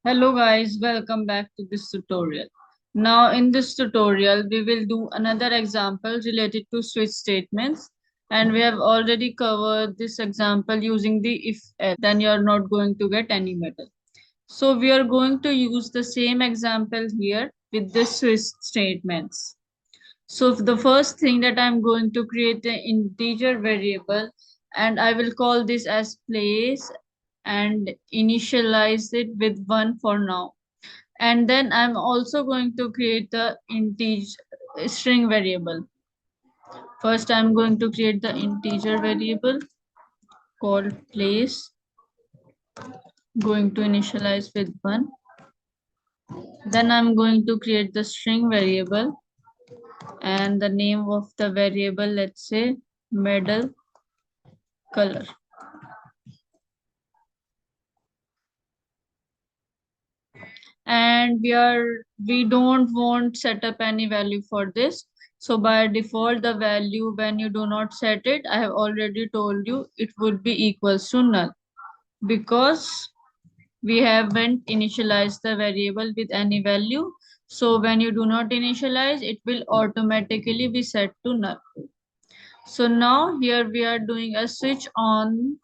Hello guys, welcome back to this tutorial. Now in this tutorial, we will do another example related to switch statements, and we have already covered this example using the if else, then you are not going to get any medal. So we are going to use the same example here with the switch statements. So the first thing that I'm going to create an integer variable, and I will call this as place and initialize it with 1 for now. And then I'm also going to create the integer string variable. First I'm going to create the integer variable called place, going to initialize with 1. Then I'm going to create the string variable, and the name of the variable, let's say medal color. And we don't want set up any value for this. So by default, the value when you do not set it, I have already told you it would be equals to null, because we haven't initialized the variable with any value. So when you do not initialize, it will automatically be set to null. So now here we are doing a switch on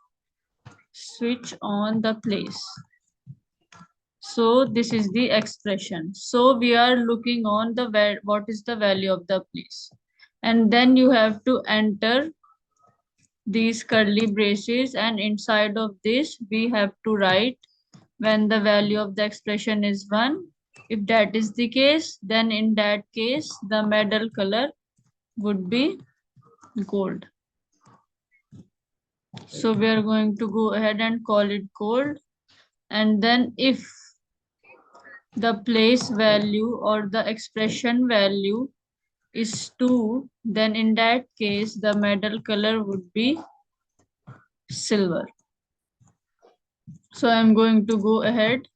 the place. So this is the expression. So we are looking on the what is the value of the place. And then you have to enter these curly braces, and inside of this we have to write when the value of the expression is 1. If that is the case, then in that case the medal color would be gold. So we are going to go ahead and call it gold. And then if the place value or the expression value is 2, then in that case the medal color would be silver. So I'm going to go ahead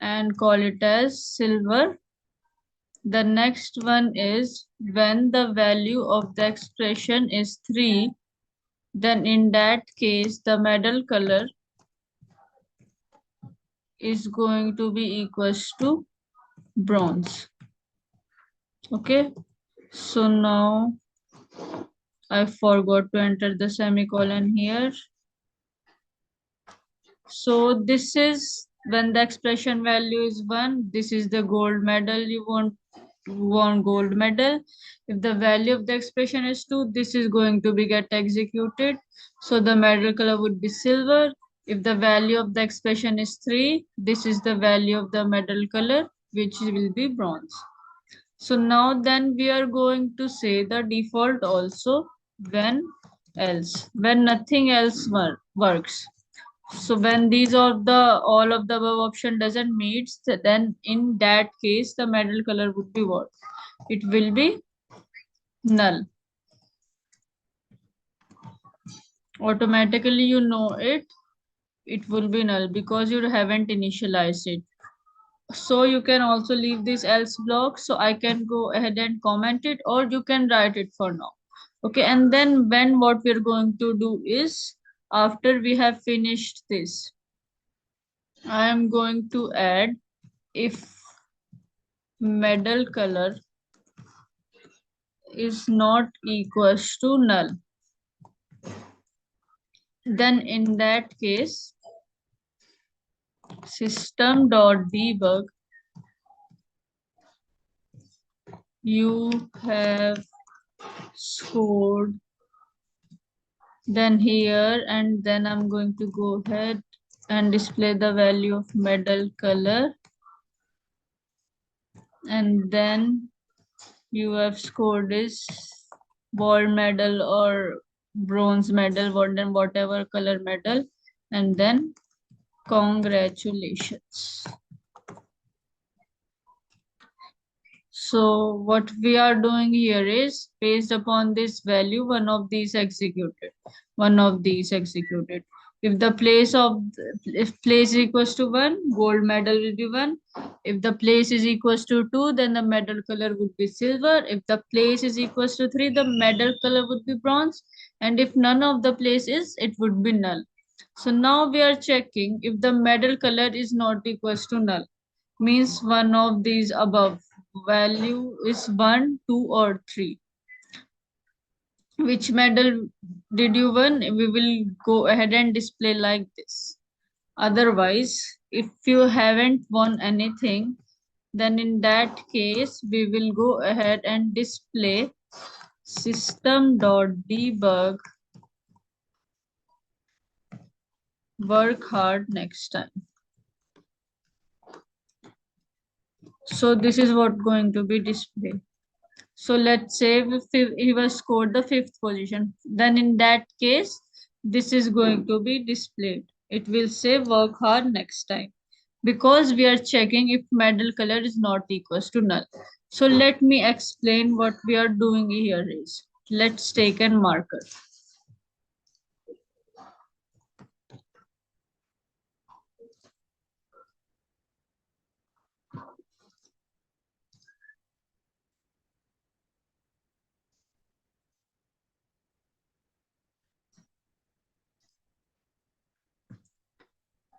and call it as silver. The next one is when the value of the expression is 3, then in that case the medal color is going to be equals to bronze. Okay, so now I forgot to enter the semicolon here. So this is when the expression value is 1, this is the gold medal. You want gold medal. If the value of the expression is 2, this is going to be get executed. So the medal color would be silver. If the value of the expression is 3, this is the value of the medal color, which will be bronze. So now then we are going to say the default also when else, when nothing else works. So when these are the all of the above option doesn't meet, then in that case the medal color would be what? It will be null. Automatically you know it will be null because you haven't initialized it. So you can also leave this else block, so I can go ahead and comment it, or you can write it for now. Okay, and then when what we're going to do is, after we have finished this, I am going to add if medal color is not equals to null, then in that case system.debug, you have scored, then here, and then I'm going to go ahead and display the value of medal color, and then you have scored is gold medal or bronze medal, whatever color medal, and then congratulations. So what we are doing here is based upon this value, one of these executed. If the place of if place is equals to 1, gold medal will be 1. If the place is equals to 2, then the medal color would be silver. If the place is equals to 3, the medal color would be bronze. And if none of the places, it would be null. So now we are checking if the medal color is not equals to null. Means one of these above value is 1, 2 or 3. Which medal did you win? We will go ahead and display like this. Otherwise, if you haven't won anything, then in that case, we will go ahead and display system.debug work hard next time. So this is what going to be displayed. So let's say if he was scored the 5th position, then in that case, this is going to be displayed. It will say work hard next time because we are checking if medal color is not equals to null. So let me explain what we are doing here is. Let's take a marker.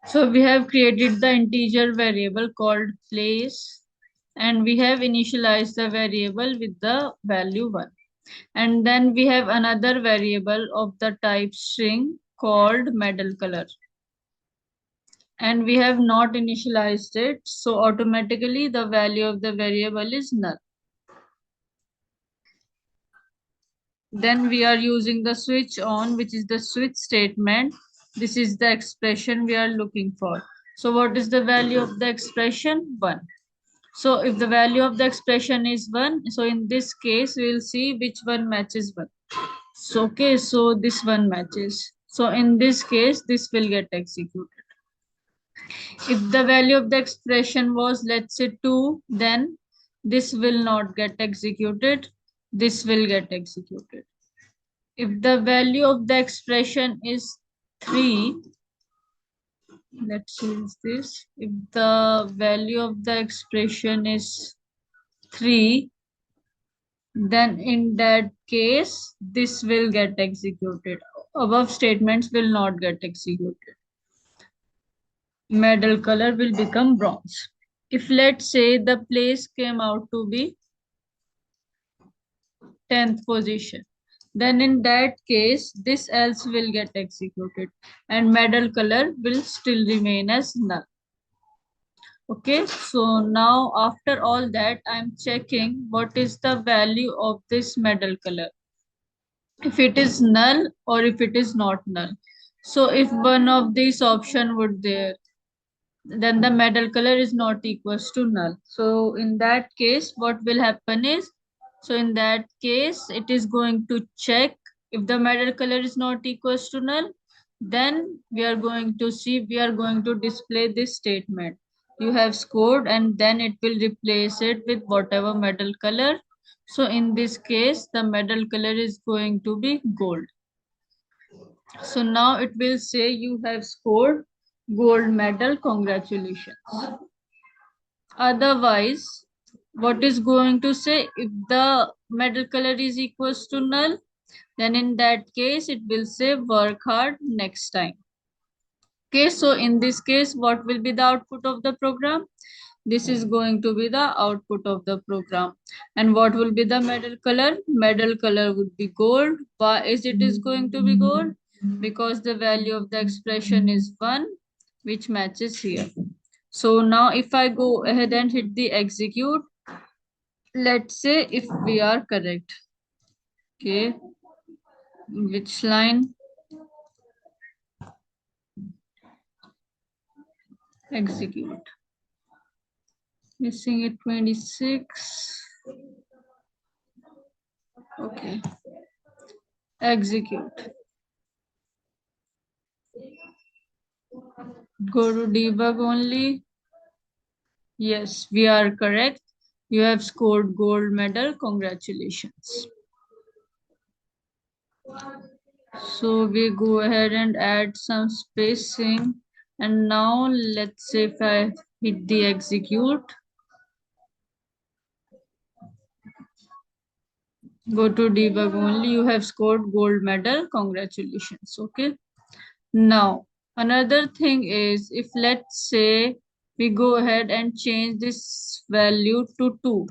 So we have created the integer variable called place and we have initialized the variable with the value 1. And then we have another variable of the type string called medal color. And we have not initialized it, so automatically the value of the variable is null. Then we are using the switch on, which is the switch statement. This is the expression we are looking for. So what is the value of the expression? 1. So if the value of the expression is 1, so in this case, we will see which one matches 1. So, okay, so this one matches. So in this case, this will get executed. If the value of the expression was, let's say 2, then this will not get executed. This will get executed. If the value of the expression is 3, let's change this. If the value of the expression is 3, then in that case, this will get executed. Above statements will not get executed. Medal color will become bronze. If let's say the place came out to be 10th position, then in that case, this else will get executed and medal color will still remain as null. Okay, so now after all that, I'm checking what is the value of this medal color. If it is null or if it is not null. So if one of these option would there, then the medal color is not equals to null. So in that case, what will happen is, so in that case, it is going to check if the medal color is not equals to null, then we are going to see, we are going to display this statement. You have scored and then it will replace it with whatever medal color. So in this case, the medal color is going to be gold. So now it will say you have scored gold medal, congratulations. Otherwise, what is going to say if the medal color is equals to null, then in that case it will say work hard next time. Okay, so in this case, what will be the output of the program? This is going to be the output of the program. And what will be the medal color? Medal color would be gold. Why is it is going to be gold? Because the value of the expression is 1, which matches here. So now if I go ahead and hit the execute, let's say if we are correct. Okay, which line? Execute. Missing it 26. Okay. Execute. Go to debug only. Yes, we are correct. You have scored gold medal. Congratulations. So we go ahead and add some spacing. And now let's say if I hit the execute, go to debug only, you have scored gold medal. Congratulations. Okay. Now Another thing is, if let's say we go ahead and change this value to 2.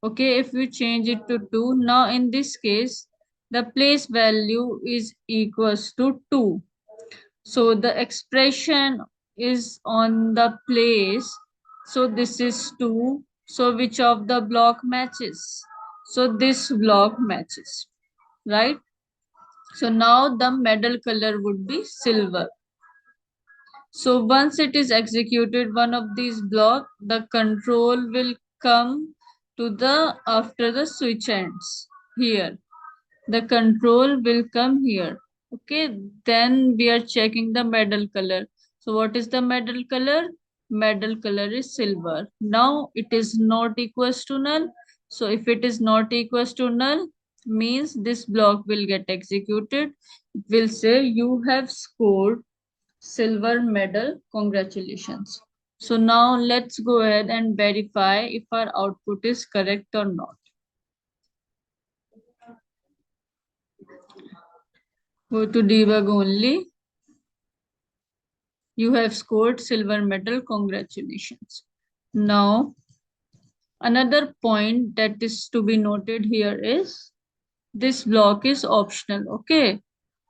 Okay, if we change it to 2, now in this case, the place value is equals to 2. So the expression is on the place. So this is 2. So which of the block matches? So this block matches, right? So now the medal color would be silver. So once it is executed, one of these block, the control will come to the after the switch ends here. The control will come here. Okay, then we are checking the medal color. So what is the medal color? Medal color is silver. Now it is not equals to null. So if it is not equals to null, means this block will get executed. It will say you have scored silver medal. Congratulations. So now let's go ahead and verify if our output is correct or not. Go to debug only. You have scored silver medal. Congratulations. Now, another point that is to be noted here is this block is optional. Okay.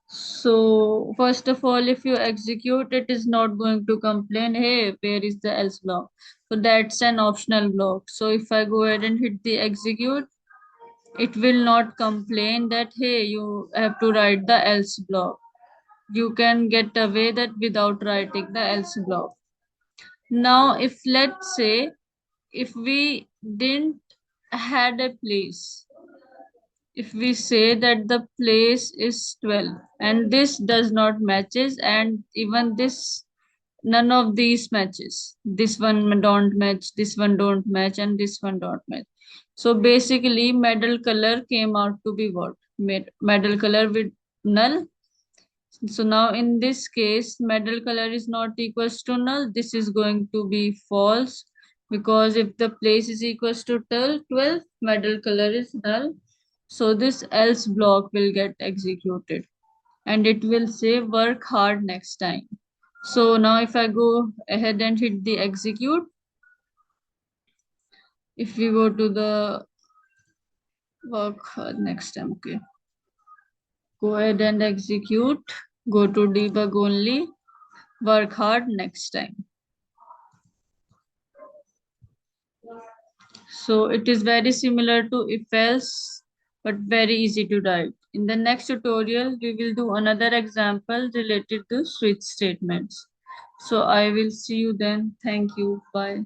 So, first of all, if you execute, it is not going to complain, hey, where is the else block? So, that's an optional block. So, if I go ahead and hit the execute, it will not complain that, hey, you have to write the else block. You can get away that without writing the else block. Now, if let's say if we didn't had a place, if we say that the place is 12 and this does not matches and even this none of these matches, this one don't match, this one don't match, and this one don't match. So basically medal color came out to be what? Medal color with null. So now in this case, medal color is not equals to null. This is going to be false because if the place is equals to 12, medal color is null. So this else block will get executed and it will say work hard next time. So now if I go ahead and hit the execute, if we go to the work hard next time, okay, go ahead and execute, go to debug only, work hard next time. So it is very similar to if else, but very easy to write. In the next tutorial, we will do another example related to switch statements. So I will see you then. Thank you. Bye.